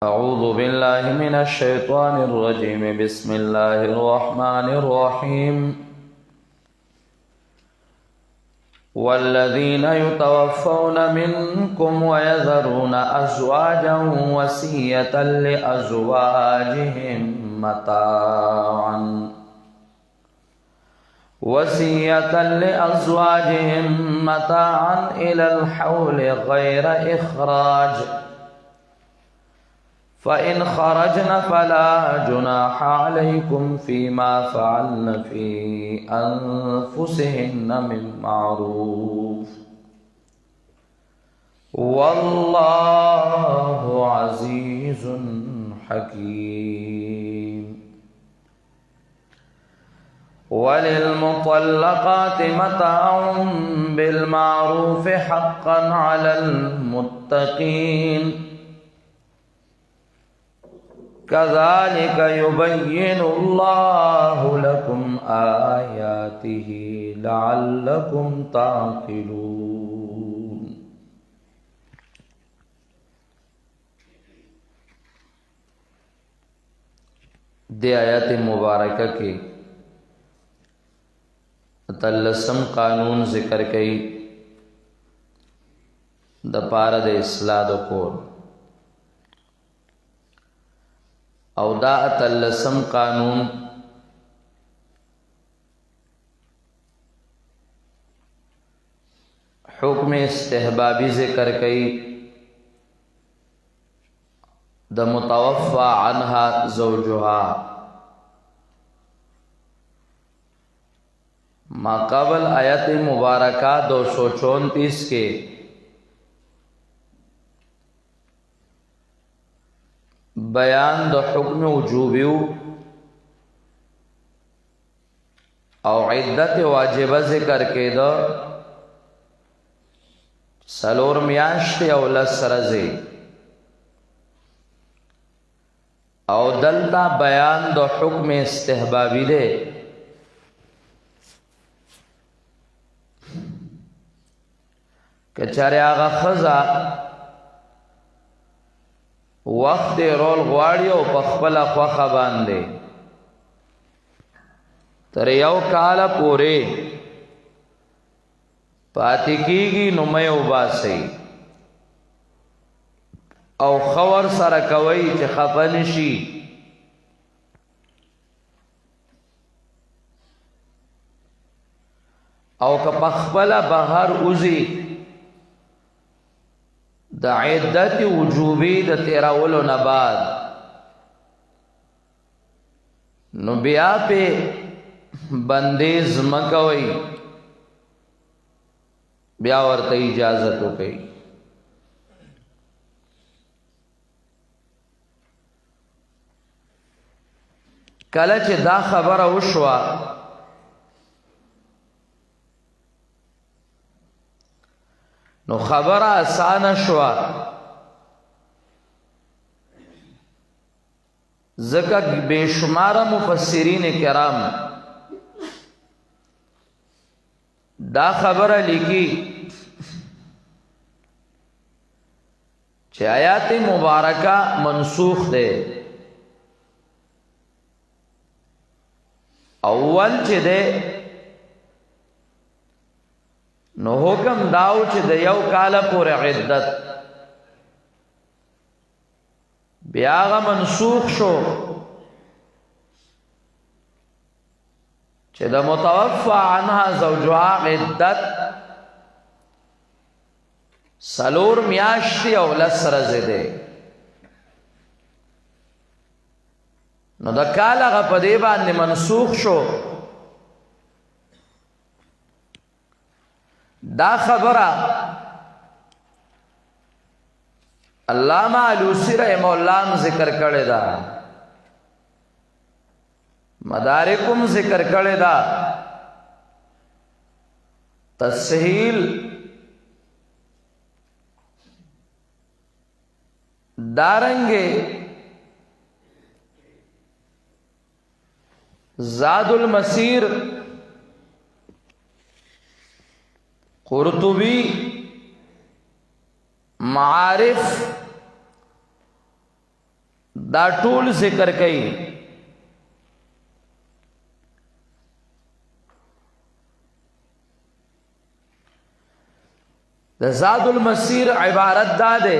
أعوذ بالله من الشيطان الرجيم. بسم الله الرحمن الرحيم. والذين يتوفون منكم ويذرون أزواجا وصية لأزواجهم متاعا إلى الحول غير إخراج، فإن خرجن فلا جناح عليكم فيما فعلن في أنفسهن من معروف، والله عزيز حكيم. وللمطلقات متاع بالمعروف حقا على المتقين، كذلك يبين الله لكم آياته لعلكم تعقلون. دی آیات مبارکہ کے تلسم قانون ذکر کئی د پاره د اصلاح د کور، او دا اتلسم قانون حکم استحبابی ذکر کئی د متوفى عنها زوجها. ما قبل آیت مبارکہ 234 کے بیان د حکم وجوبیو او عدت واجبہ ذکر کے دا سلور میاشت او لس رزی، او دلتا بیان د حکم استحبابی دے. کچارے آغا خزا وقت رول غواړي او په خپل خوخه باندې تر یو کال پورې پاتې کیږي نو مې وباسي او خور سره کوي چې خفن شي. او که په خپل بهر اوزي د عدت وجوبی د تیراولو نه بعد نو بیا په بندیز مکوي، بیا ورته اجازه وکړي. کله چې دا خبره وشوه نو خبره آسانه شوه، ځکه بشمار مفسرین کرام دا خبره لیکي چې آیات مبارکه منسوخ ده. اول چې ده نو حکم داو چې د یو کال پورې عدت، بیا هغه منسوخ شو چې د متوفى عنها زوجها عدت سلور میاشتې او لس ورځې ده. نو د کال هغه په دې باندې منسوخ شو. دا خبره علامہ علوسی رحمہ اللہ ذکر کړی دا، مدارکم ذکر کړی دا، تسهیل دارنګه زاد المسیر قرطبی معارف دا ټول ذکر کوي. د زاد المسیر عبارت دا ده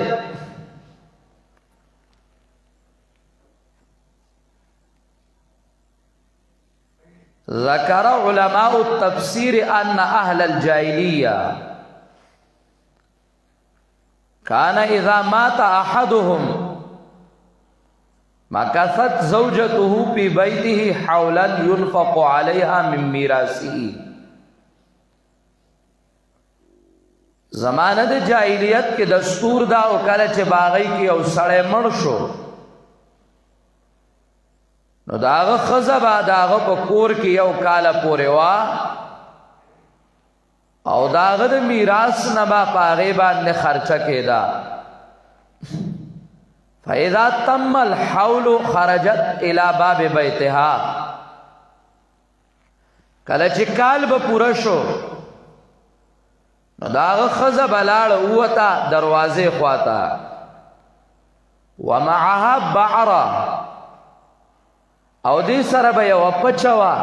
ذکر علماء التفسیر ان اهل الجاہلیہ كان اذا مات احدهم مكثت زوجته في بيته حولا ينفق عليها من ميراثه. زمانه د جاہلیت کې دستور دا او کله چې باغی کې او سړی مړ شو نو داغه خزه با داغه په کور کې یو کال پورې وا او داغه د میراث نه با پاغه باندې خرچه کېدا. فاذا تم الحول خرجت الى باب بیتها. کله چې کال به پوره شو نو داغه خزه بلاړ وتا دروازه خواتا ومعها بعره او دې سره به یو پچوا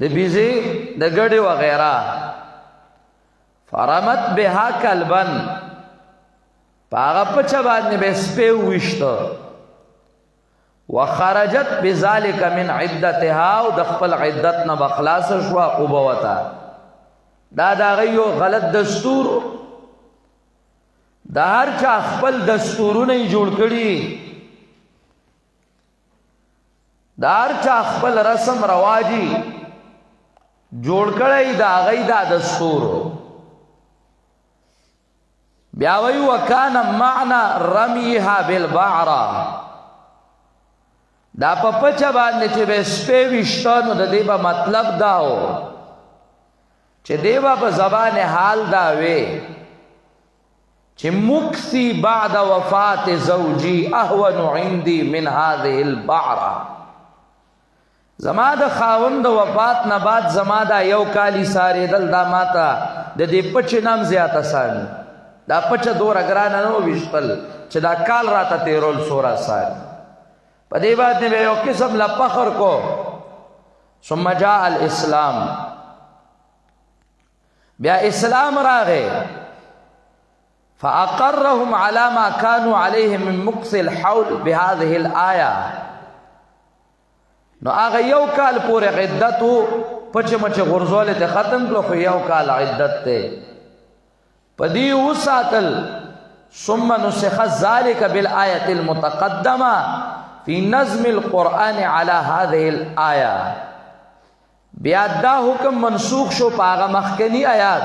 د بیزی د ګډي وغیرہ. فرمت بها کلبن پاغه پچا باندې به سپه وشته. وخرجت بذلك من عدتها او د خپل عدت نه بخلاص شو او بوتا. دا غيو غلط دستور دا هر چا خپل دستورونه جوړ کړي. دا هر چا خپل رسم رواجی جوړ کړی دا غي دا دستور. بیا وی وکانه معنا رمیها بالبعره. دا په پچا باندې چې به سپې وشتانو د دې په مطلب داو چې دیوا په زبان حال دا وی چې مکثی بعد وفات زوجی اهون عندي من هذه البعره. زما د خاوند د وفات نه بعد زما دا یو کالی ساري دل دا ماتا د دې پچ نام زیات آسان دا پچ دور اگران نو وشتل چې دا کال راته تیرول سورا سار په دې باندې به یو قسم لا فخر کو. ثم جاء الاسلام بیا اسلام راغه فاقرهم على ما كانوا عليه من مكث الحول بهذه الايه. نو هغه یو کال پورې عدت پچ مچ غرزول ته ختم کړو خو یو کال عدت ته پدی وساتل. ثم نسخ ذلك بالايه المتقدمه في نظم القران على هذه الايه. بیا دا حکم منسوخ شو پاغه مخکنی آیات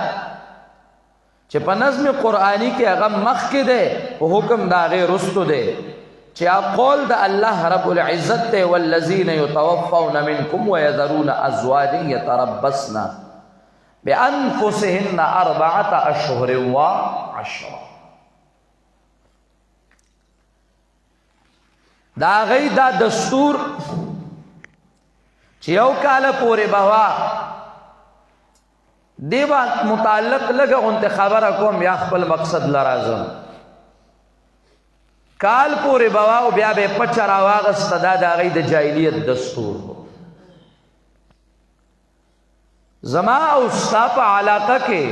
چې په نظم قرآنی کې هغه مخکې ده او حکم دا غیر رستو ده چې قول د الله رب العزت ته والذین یتوفون منکم ويذرون ازواجا يتربصن بانفسهن 4 اشهر وعشرا. دا غي دا دستور چې یو کال پورې بوا دیوا متعلق لګه اونته خبره کوم یا خپل مقصد لرازم. کال پورې بوا او بیا به پچرا واغست دا د غي د جاهلیت دستور. زما او صاحب علاقه کې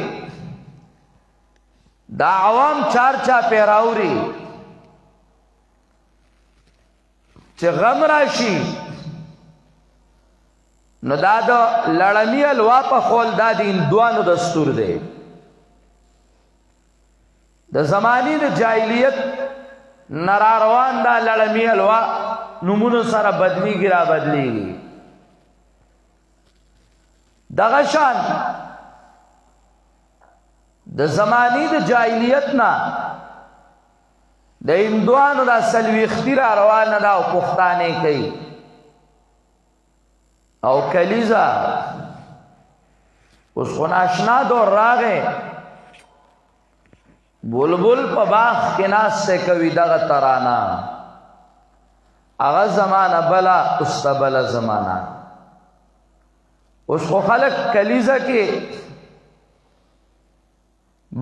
دا عوام چا پیراوري چې غم راشي نو دا د لړمی الوا په خول دا د هندوانو دستور دی. د زمانی د جاهلیت نراروان دا لړمی الوا نمونو سره بدلیږي را بدلیږي. دغه شان د زمانی د جاهلیت نه د هندوانو دا سلويختی را روان دا او پښتانه کوي او کلیزا اوس خو ناشنا دور راغې بلبل په باغ کې ناسته کوي دغه ترانه هغه زمانہ بلا استبل زمانہ. اوس خو خلق کلیزا کې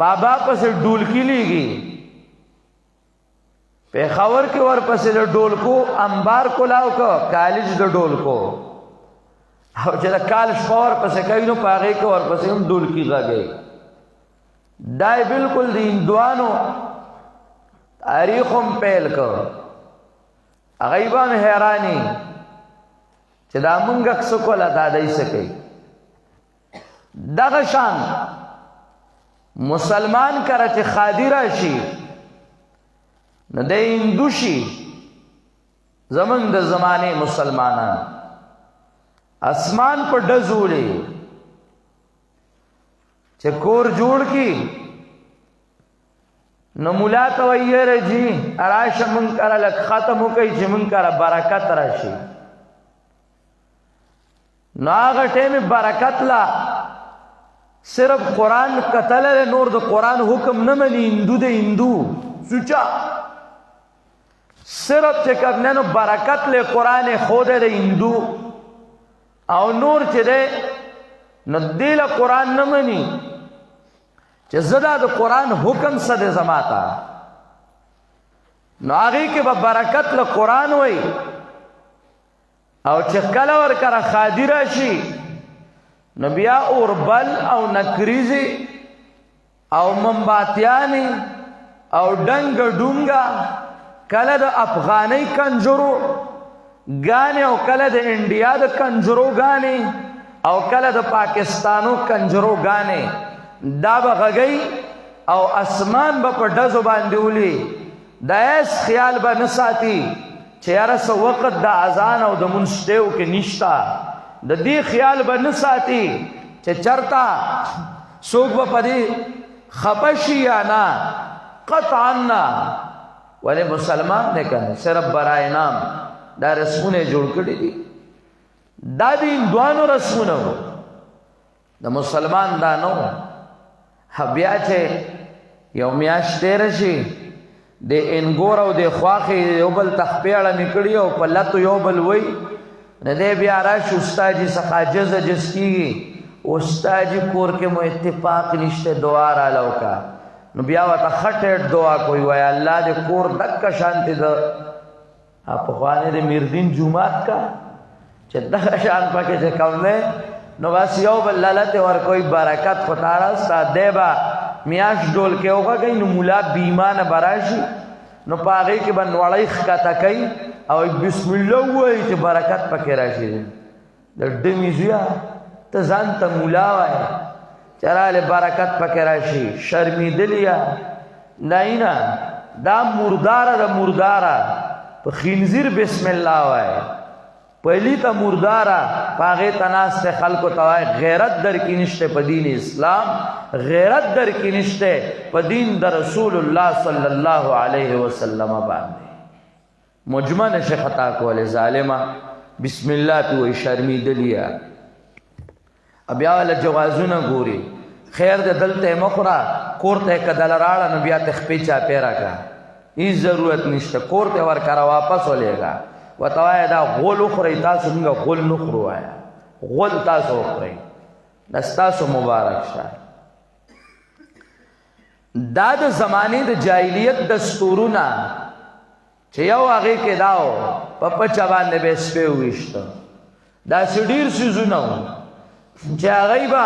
بابا پس ډولکی لیږي پیښور کې ورپسې د ډولکو انبار کولاو کو کالج د ډولکو او چې د کالج په ورپسې کوي نو په هغې کې ورپسې هم ډولکي غږی دا یې بلکل د هندوانو تاریخ هم پیل کړ هغوی به هم حیراني چې دا مونږ څه کوله دا دی څه کوي دغه شان مسلمان کره چې خادي راشي نو د هندو شي زمونږ د زمانې مسلمانان اسمان په ډز وړي چې کور جوړ کی نو مولا ته وایي یاره جي راشه مونږ کره لږ ختم وکړئ چې مونږ کره برکت راشي نو هغه ټیم برکت لا صرف قرآن کتل نور د قرآن حکم نه مني هندو د هندو سوچا صرف چې کوم نو برکت له قرآن خود د هندو او نور چې ده نو دې له قرآن نه مني چې زدا د قرآن حکم څه دی زما ته نو هغې کې به برکت له قرآن وای او چې کله ورکره خادي راشي نو بیا اوربل او نکریزي او منباتیانی او ډنګ ډونګه کله د افغاني کنجرو ګانې او کله د انډیا د کنجرو ګانې او کله د پاکستانو کنجرو ګانې دا به غږی او اسمان به په ډزو باندې ولي د ایس خیال به نه ساتي چې یاره څه وخت د اذان او د مونځ ټیو کې نشته د دې خیال به نه ساتي چې چرته څوک به په دې خفه شي یا نه قطعا نه ولې مسلمان دی که نه صرف برای نام دا رسمونه جوړ کړي دي دا د هندوانو رسمونه وو د مسلمان دا نه وو بیا چې یو میاشت تېره شي د انګور او د خواښې یو بل تخپېړه مې کړي او په لتو یو بل وی نه دی بیا راشي استاد جي څخه عجز عجز کېږي استاد جي کور کې مو اتفاق نشته دعا راله وکړه نو بیا ورته ښه ټیټ دعا کوي وایي الله دې کور دکه شانتې د پخوانۍ د میردین جومات کا چې دغه شان پکې چې کوم دی نو بس یو بل لالتې ورکوي برکت خو تا راسته دی به میاشت ډول کې وغږوي نو ملا بیمانه به راشي نو په هغې کې به نوړی ښکته کوي او بسم الله ووایي چې برکت پکې راشي د ډمې زویه ته ځان ته ملا وایې چې راله برکت پکې راشي شرمېدلې نه دا مرداره د مرداره په خنزیر بسم الله وایي پهلی ته مرداره په هغې ته ناستې خلکو ته وایي غیرت در کې نشته په دین اسلام غیرت در کې نشته په دین د رسول الله صلی الله علیه وسلم باندې مجمع نشه خطا کولی ظالمه بسم الله پې وایي شرمېدلي بیا والا جوازونه ګوري خیر د دلته یې مه خوره کور ته یې که دله راړه نو بیا ته خپې چاپېره کړه هېڅ ضرورت نشته کور ته یې ورکره واپس ولېږه ورته وایه دا غول وخورئ تاسو موږ غول نه خورو وایه غول تاسو وخورئ دا ستاسو مبارک شه دا د زمانې د جاهلیت دستورونه چې یو هغې کې دا و په پچه باندې به یې سپی وویشته داسې ډېر څیزونه وو چې هغوی به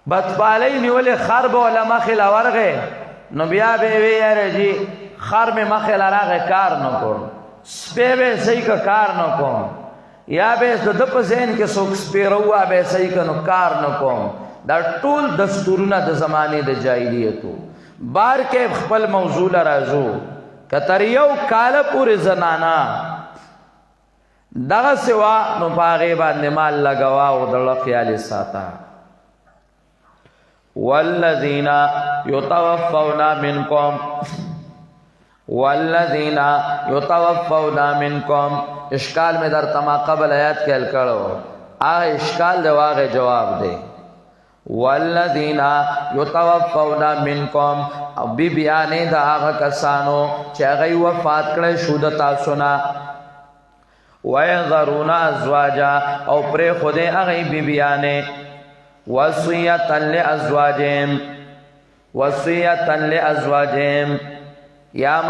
بدپالۍ نیولې خر به وله مخې له ورغې نو بیا به یې وی یاره جي خر مې مخې له راغې کار نه کوم سپی به یې صحیح که کار نه کوم یا به یې د ده په ذهن کې څوک سپېره ووه به یې صحیح که نو کار نه کوم دا ټول دستورونه د زمانې د جاهلیتو بار کې خپل موضوع له راځو که تر یو کاله پورې زنانه دغسې وه نو په هغې باندې مال لګوه او د زړه خیال یې ساته والذین یتوفون منکم والذین یتوفون منکم اشکال میں در تما قبل آیات کې حل کړو هغه اشکال دی هغه جواب دی والذین یتوفون منکم او بی بیانې د هغه کسانو چې هغوی وفات کړی شو د تاسو نه وَيَذَرُونَ أَزْوَاجًا او پرېښودې هغوی بی بیانې وصیة لأزواجهم وصیة لأزواجهم یا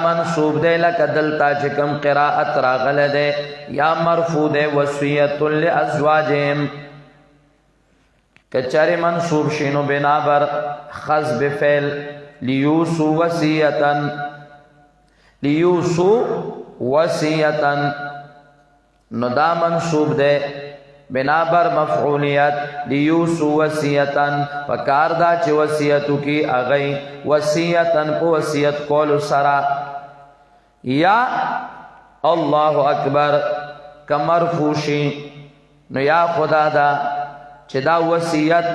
منصوب دے لکه دلتا چې کوم قراءت راغله ده یا مرفوع ده وصیت لازواجهم کچاره منصوب شینو بنا بر خذف فعل لیوسو وصیتا نو دا منصوب ده بنا بر مفعولیت لیوسو وصیتا فکار دا چې وصیتو کی اغی وصیتا کو وصیت کول سرا یا الله اکبر کمرفوشی نو یا خدا دا چې دا وصیت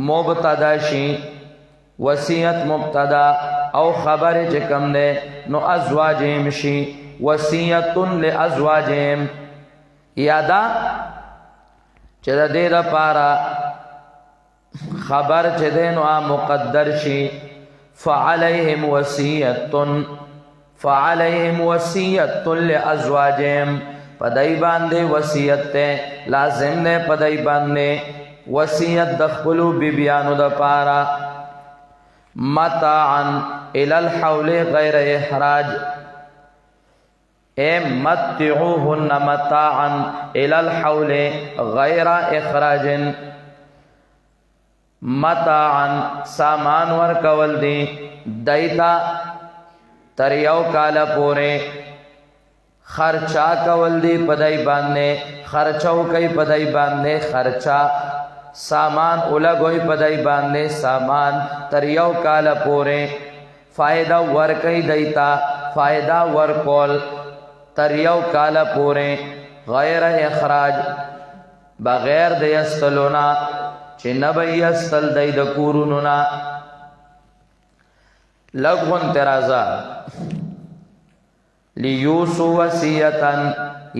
مبتدا شي وصیت مبتدا او خبر چې کم ده نو ازواجهم شي وصیت لازواجهم یادا چې د دې لپاره خبر چې ده نو مقدر شي فعليهم وصیت لازواجهم پدای باندې وصیت ته لازم نه پدای باندې وصیت دخلو بیبیانو د پارا متاعا الى الحول غیر احراج اے متعوهن متاعا الى الحول غیر اخراج متاعا سامان ورکول دی دایتا تر یو کال پوره خرچا کول دی پدای باندې خرچاو کوي پدای باندې خرچا سامان اولګوي پدای باندې سامان تر یو کال پوره فائدہ ور کوي دیتا فائدہ ور کول تر یو کال پوره غیر اخراج بغیر د یستلونا چې نبی یستل دای د کورونو لغون ترازا لیوسو وصیتا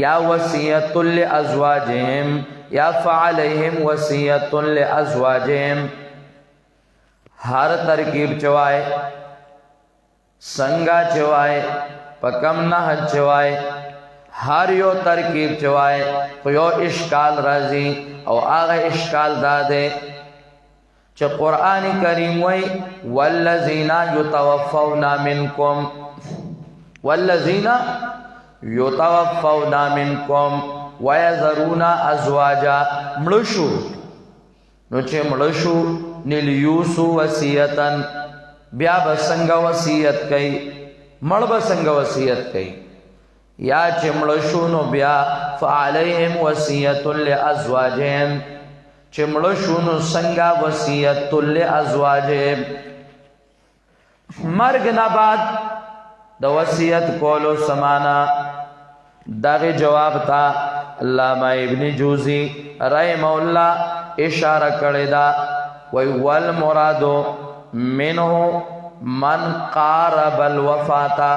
یا وصیت لازواجهم یا فعلیہم وصیت لازواجهم ہر ترکیب چوائے سنگا چوائے پکم نہ چوائے ہر یو ترکیب چوائے یو اشکال رازی او آغا اشکال دادے چه قرآن کریم وی والذین یتوفون منکم والذین یتوفون منکم ویذرون ازواجا ملشو نو چه ملشو نیلیوسو وصیتا بیا بسنگ وصیت کئی مڑ بسنگ وصیت کئی یا چه ملشو نو بیا فعلیہم وصیت لازواجہم چه ملشو نو سنگا وصیت لازواجہم مرگ نباد دا وصیت کولو سمانا داغی جواب تا علامہ ابن جوزی رحمہ اللہ اشارہ کردہ والمرادو منہو من قارب الوفاتا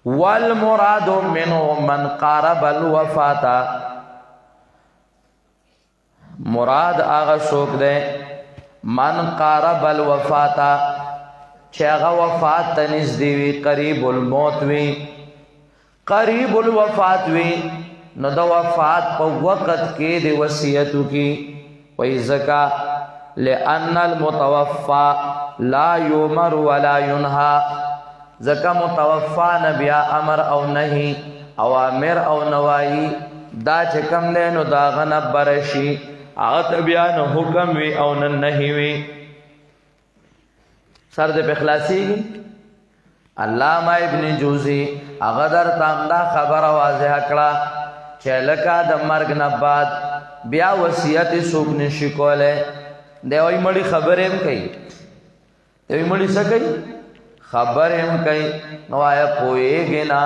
والمرادو منہو من قارب الوفاتا مراد آغا سوک دے من قارب الوفاتا چاگا وفات تنیز دیوی قریب الموت وی قریب الوفات وی نو دا وفات پا وقت کے دی وصیتو کی وی زکا لئن المتوفا لا یومر ولا ینہا زکا متوفا نبیا امر او نہیں اوامر او نوائی دا چکم دے نو دا غنب برشی آغت بیا نو حکم وی او ننہی وی سر دے پخلاسی گی علامہ ابن جوزی اغدر تامدا خبر واضح کړه چې لکه د مرګ نه بعد بیا وصیت څوک نشي کوله دی وای مړی خبر هم کوي دی مړی څه کوي خبر هم کوي نو آیا پوهیږي نه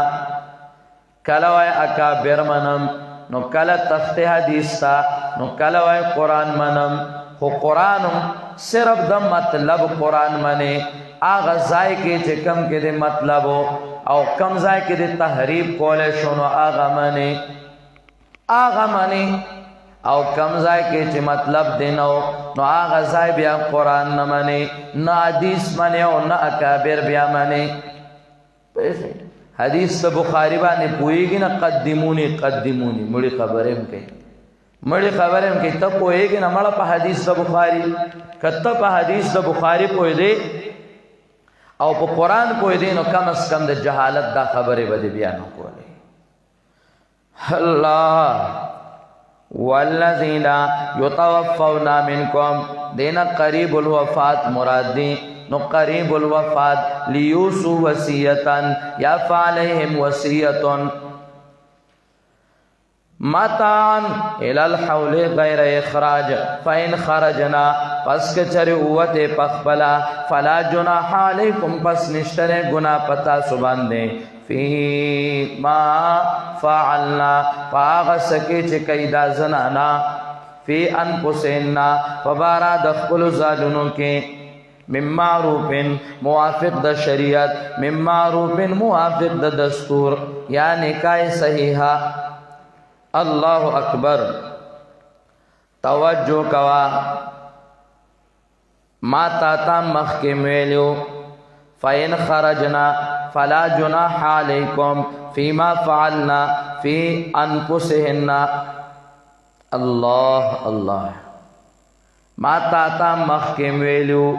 کله وای اکابر منم نو کله تخت حدیث تا نو کله وای قرآن منم خو قرآن صرف د مطلب قرآن منه آغا ځای کې چې کم کې د مطلب او کم ځای کې د تحریف کولای شو نو آغا منه او کم ځای کې چې مطلب دی نو آغا ځای بیا قرآن نه منه نه حدیث منه او نه اکابر بیا منه حدیث د بخاری باندې پوهیږي نه قدمونی مړي خبرې هم کوي مړی خبره هم کې ته پوهېږې نه مړه په حدیث د بخاري که ته په حدیث د بخاري پوهېدې او په قرآن پوهېدې نو کم از کم د جهالت دا خبرې به دې بیا نه کولې الله والذین یتوفون منکم دینا قریب الوفات مراد دی نو قریب الوفات لیوسو وصیتا یا فعلیہم وصیتا متان الى الحول غیر اخراج فإن خرجنا پس کچر اوت پخبلا فلا جناح علیکم پس نشتر گناہ پتا سباندے فی ما فعلنا پاغ سکی چکیدہ زنانا فی انفسنا فبارا دخل زالنوں کے من معروف موافق د شریعت من معروف موافق د دستور یا نکاح صحیحہ اللہ اکبر توجہ کوا ما تاتا مخکم ویلیو فین خرجنا فلا جناح علیکم فیما فعلنا فی انفسہن اللہ اللہ ما تاتا مخکم ویلیو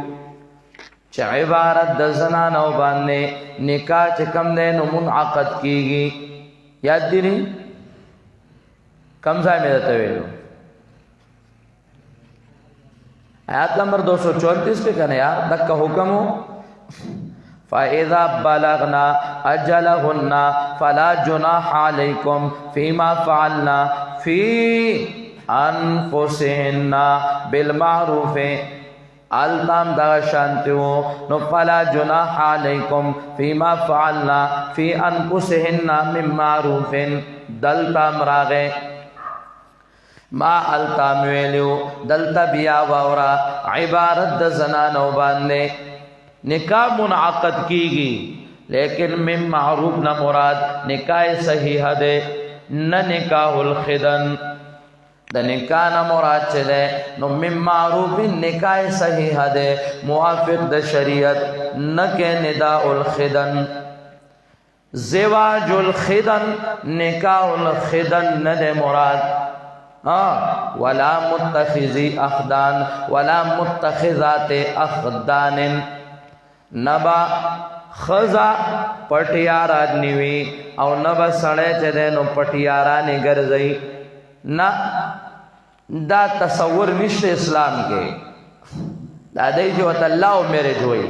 چه عبارت د زنانو باندې نکاح چکم دے نو منعقد کیگی یاد دیری کم ځای مې درته ویلو آیات نمبر 234 کې کنه یار دغه حکم فاذا بلغنا اجلهن فلا جناح عليكم فيما فعلنا في انفسهن بالمعروف التام دا شانتو نو فلا جناح عليكم فيما فعلنا في انفسهن من معروف دلتا مراغه ما التام ویلیو دلتا بیا واورا عبارت د زنانو باندې نکاح منعقد کیگی لیکن من معروف نہ مراد نکاح صحیح دے نہ نکاح الخدن د نکاح نہ مراد چه دے نو من معروف نکاح صحیح دے موافق د شریعت نہ کہ نداء الخدن زواج الخدن نکاح الخدن نہ دے مراد ولا متخذی اخدان ولا متخذات اخدان نبا خزا پټیارا نیوی او نبا سړی چې دی نو پټیارا نه ګرځي نه دا تصور نشته اسلام کې دا دی چې وت الله او میرے جوړي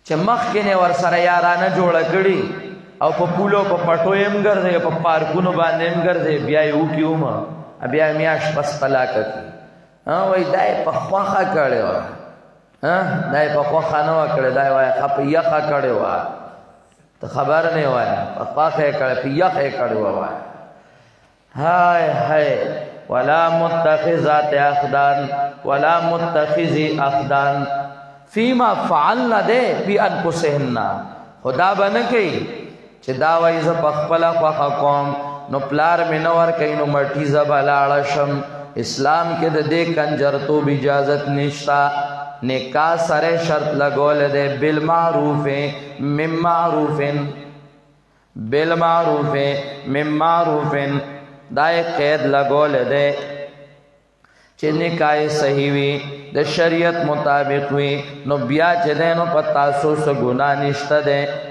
چې مخکې نه ور سره یارانه جوړ کړي او په پولو په پټو يم ګرځي په پارکونو باندې يم ګرځي بیا یو کیوم بیا میاش پس طلاق کی وای دای په خوخه کړي و دای په خوخه نه کړي دای وای خپ یخه کړي و ته خبر نه وای په خوخه کړي په یخه کړي و وای هاي هاي ولا متخذات اخدان ولا متخذي اخدان فيما فعلنا ده في انفسهن خدا بنه کوي چې دا وای ز پخپلا خو قوم نو پلار مینور کین نو مټی زبالاړه شم اسلام کې د دې کنجرتو اجازت نشتا نکاح سره شرط لګول دے بالمعروف مم معروف بالمعروف مم معروف دای قید لګول دے چې نکاح صحیح وي د شریعت مطابق وي نو بیا چې دینو پتا سو ګناه نشته ده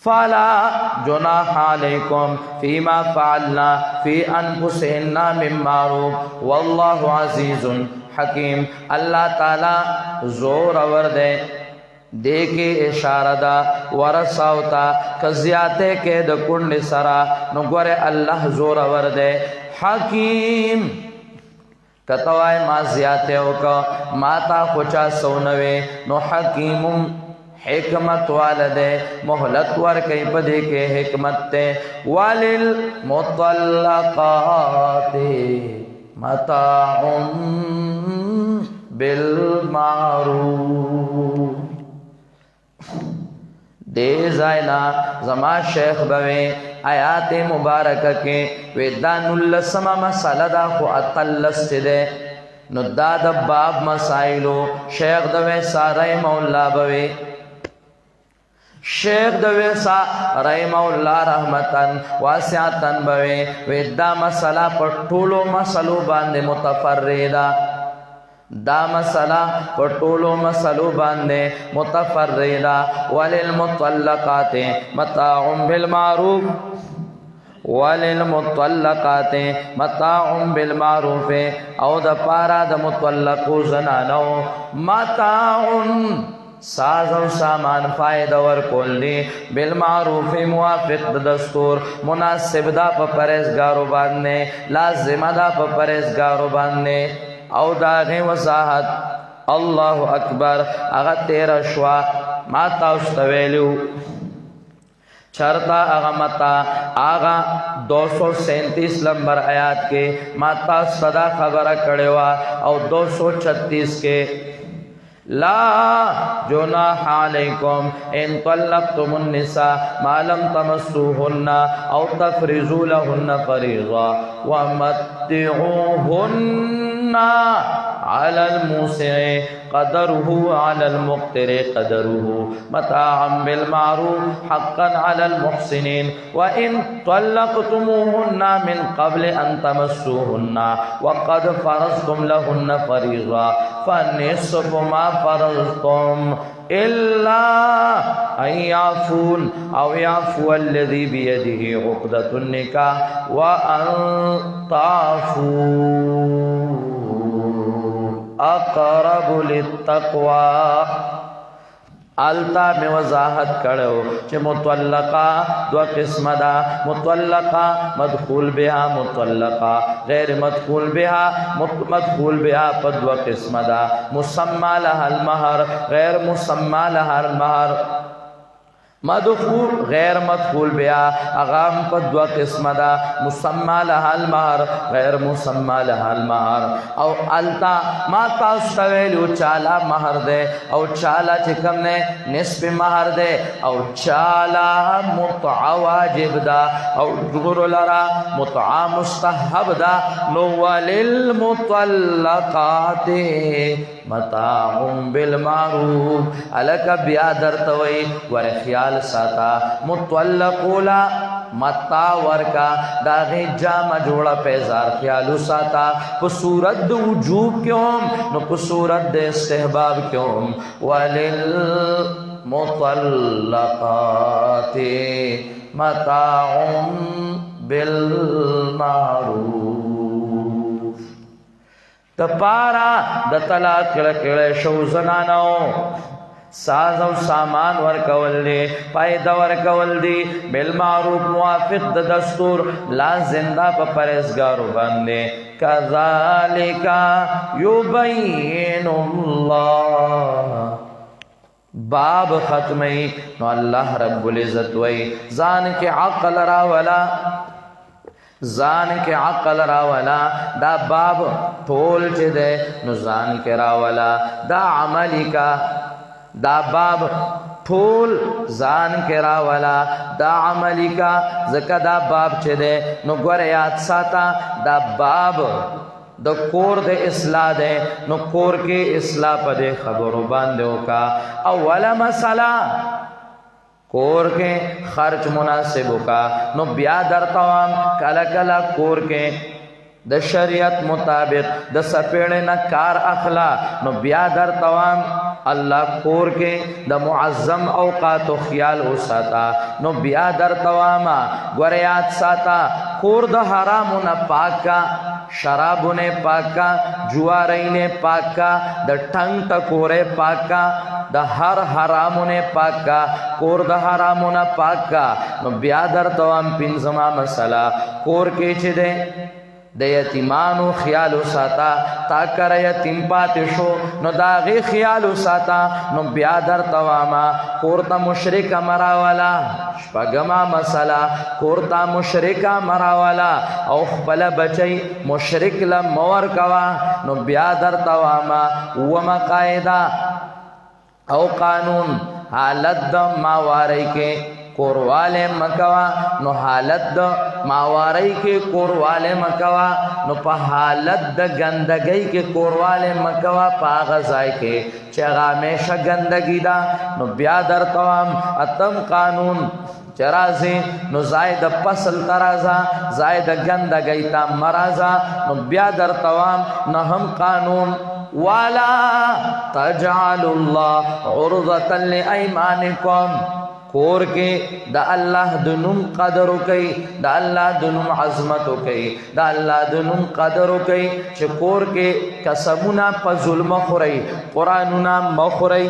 فلا جناح علیکم فیما فعلنا فی انفسهن من معروف والله عزیز حکیم اللہ تعالی زور اور دے دے کے اشارہ دا ورساوتا کزیاتے کے د کنڈ سرا نو گورے اللہ زور اور دے حکیم کتوائے ما زیاتے ہو کا ماتا خوچا سونوے نو حکیم حکمت والدے محلت ور کئی پدے کے حکمت تے وللمطلقات متاع بالمعروف دے زائنا زما شیخ بوے آیات مبارکہ کے ویدان اللسمہ مسئلہ دا خو اتلس دے نو دا باب مسائلو شیخ دوے سارے مولا بوے شیخ دویسا رحمه الله رحمتن واسعتن بوی ودا مسئلہ پر طولو مسئلو باندے متفردا دا مسئلہ پر طولو مسئلو باندے متفردا وللمطلقات متاع بالمعروف وللمطلقات متاع بالمعروف او دا پارا دا مطلقو زنانو متاع ساز و سامان فائدہ ورکول دی بالمعروف موافق دستور مناسب دا پا پرہیزگارو باندے لازم دا پا پرہیزگارو باندے او داغی وضاحت اللہ اکبر اغا تیرا شوا ماتا استویلیو چرتا اغا متا آغا 237 نمبر آیات کے ماتا صدا خبر کڑوا او 236 کے لا جناح علیکم ان طلقتم النساء ما لم تمسوهن او تفرضوا لهن فريضة ومتعوهن على الموسع قدره على المقتر قدره متاعا بالمعروف حقا على المحسنين وإن طلقتموهن من قبل أن تمسوهن وقد فرضتم لهن فريضة فنصف ما فرضتم إلا أن يعفون أو يعفو الذي بيده عقدة النكاح وأن تعفوا اقرب للتقوى التا میں وضاحت کرو کہ مطلقہ دو قسم دا مطلقہ مدخول بها مطلقہ غیر مدخول بها پر دو قسم دا مسمى لها المہر غیر مسمى لها المہر مدخول غیر مدخول بیا اغام پر دو قسم دا مسمى لها المہر غیر مسمى لها المہر او التا ما تاستویلو چالا مہر دے او چالا چکم نے نصف مہر دے او چالا متع واجب دا او جغر لرا متع مستحب دا نو وللمطلقات متاع بالمعروف الک بیا درتوی ور خیال ساتا مطلقولا متا ورکا داغی جامع جوڑا پیزار خیالو ساتا پسورت دو وجوب کیوں نو پسورت دے استحباب کیوں وللمطلقات متاع بالمعروف تپارا د طلاق کړه شو زنانو ساز و سامان ورکول دی پایدہ ورکول دی بالمعروف موافق د دستور لا زندہ پا پرہیزگارو باندے کذالک یبین اللہ باب ختمی نو اللہ رب العزت وی زان کے عقل راولا دا باب ٹھول چے دے نو زان کے راولا دا عملی کا دا باب ٹھول زان کے راولا دا عملی کا زکا دا باب چے دے نو گور یاد ساتا دا باب دا کور دے اصلاح دے نو کور کے اصلاح پا دے خبرو باندیو کا اولا مسئلہ کور کے خرچ مناسبو کا نو بیا در توام کلا کلا کور کے د شریعت مطابق د سپیڑے نہ کار اخلا نو بیا در توام اللہ کور کے د معظم اوقات و خیال ہو ساتا نو بیا در تواما گوریات ساتا کور د حرام نہ پاکا شراب نے پاکا جواری نے پاکا د ٹنگ ٹکورے پاکا د ہر حرام نے پاکا کور د حرام نہ پاکا نو بیا در توام پنځما مسئلہ کور کے چھ دے د یتیمانو خیالو ساتا تا کر یتیم پاتې شو نو داغی خیالو ساتا نو بیا در تواما کورتا مشرکا مراوالا شپگما مسئلہ کورتا مشرکا مراوالا او خپل بچی مشرک لمور کوا نو بیا در تواما وما قائدہ او قانون حالت دا ماواری کے کورواله مکوا نو حالت د ماواری کې کورواله مکوا نو په حالت د ګندګۍ کې کورواله مکوا په غځای کې چې همیشه ګندګی دا نو بیا درتوام اتم قانون چرازی نو زائد پسل ترازا زائد گندگی تا مرازا نو بیا در توام نهم قانون والا تجعل اللہ عرضتا لایمانکم کور کے دا اللہ دنم قدر کئی دا اللہ دنم عظمت کئی دا اللہ دنم قدر کئی چه کور کے قسمنا پا ظلم خورئی قرآننا مخورئی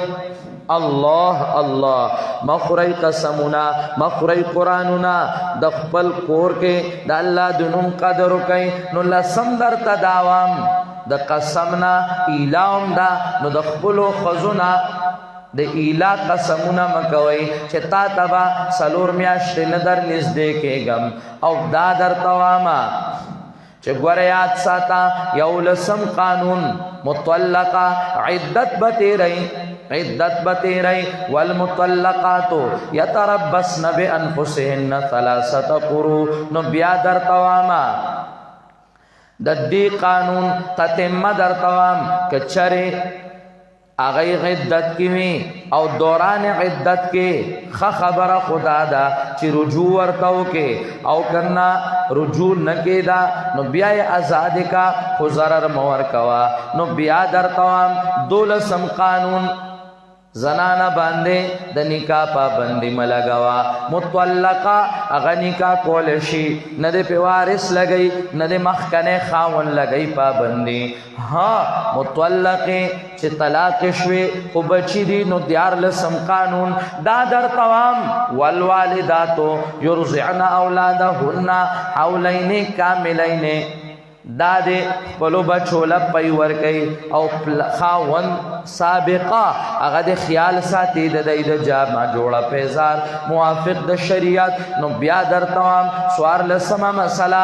اللہ اللہ مخوری قسمنا مخوری قرآننا د خپل کور کې د الله د نوم قدر وکئ نو لسم درته داوام د قسمنا ایلاوم دا نو د خپلو ښځو د ایلا قسمونه مکوئ چې تا ته به 4 میاشتې نه در نږدې کېږم او دا درته وامه چې ګوره یاد ساته 11 قانون مطلقه عدت به تیری عدت بتیرئی والمطلقات یتربصن بانفسهن 3 قروء نو بیا در تواما د دې قانون تتمه در توام کچره اغی عدت کی وی او دوران عدت کے خبر خدا دا چی رجوع ورتاو کے او کرنا رجوع نکی دا نو بیای ازاد کا خزرر مور کوا نو بیا در توام 12 قانون زنانا باندے د نکاح پابندی ملگوا مطلقہ اغا نکاح کولشی ندے پی وارث لگئی ندے مخکنے خاون لگئی پابندی ہاں مطلقی چی طلاق شوی خو بچی دی نو 11 قانون دا در توام والوالداتو یرزعن اولادهن حولین کاملین دا دے پلو بچولا پی ورکی او خاون سابقہ اگا دے خیال ساتی دا دا جامع جوڑا پیزار موافق دا شریعت نو بیا در توام سوار لسما مسئلہ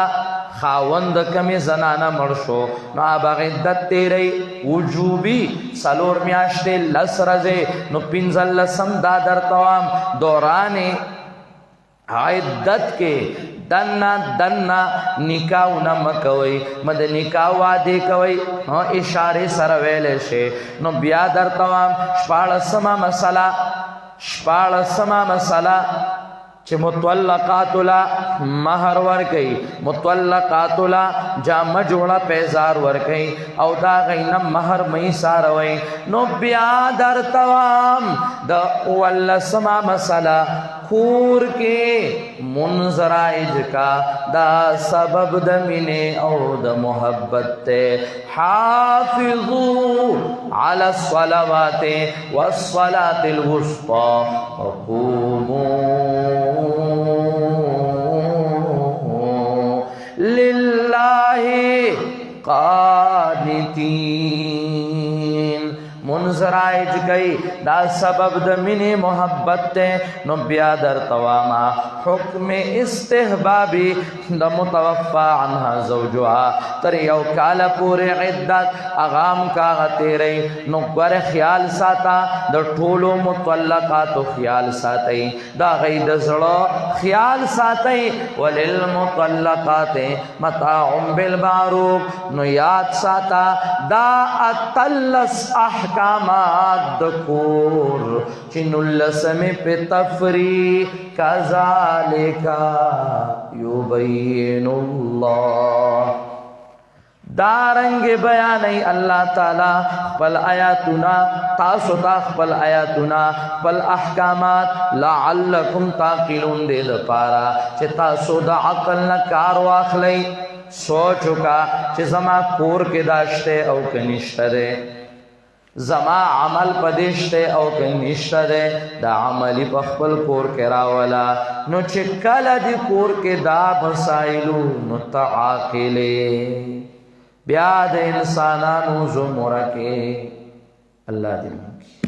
خاوند کمی زنانا مرشو نو آب عدت تیرئی وجوبی 4 میاشتے 10 رزے نو 15 دا در توام دوران عدت کے دنا نکاحونا مکوئی مد نکاح وعدے کوئی اشارے سر ویلے شے نو بیا در توام شپاڑسما مسئلہ چھ مطلقاتولا مہر ورکی مطلقاتولا جامع جوڑا پیزار ورکی او دا غینا مہر میسار وی نو بیا در توام دا والسما مسئلہ خور کے منظرائج کا دا سبب دا منے او دا محبت تے حافظو علی الصلوات والصلاة الوسطى وقوموا للہ قانتین منظرائج گئی دا سبب دا منی محبت تے نو بیا در تواما حکم استحبابی دا متوفا عنها زوجها تر یو کالا پوری عدت اغام کاغا تیرئی نو گر خیال ساتا دا ٹولو مطلقاتو خیال ساتئی دا غید زڑو خیال ساتئی وللمطلقات متاعم بالمعروف نو یاد ساتا دا اتلس احکامات دکور چناللسمی پہ تفریح کذالکا یبین اللہ دارنگ بیانی اللہ تعالی پل آیاتنا تاسوتا پل آیاتنا پل احکامات لعلکم تاقلون دے دپارا چھ تاسو دا عقل نکار واخلی سوچو کا چھ زما کور کے داشتے او کنشتہ دے زما عمل پدیشتے او کنشتہ دے دا عملی پخپل کور کے راولا نو چکل دی کور کے دا مسائلو نو تعاقلے بیاد انسانانو زمرہ کے اللہ دل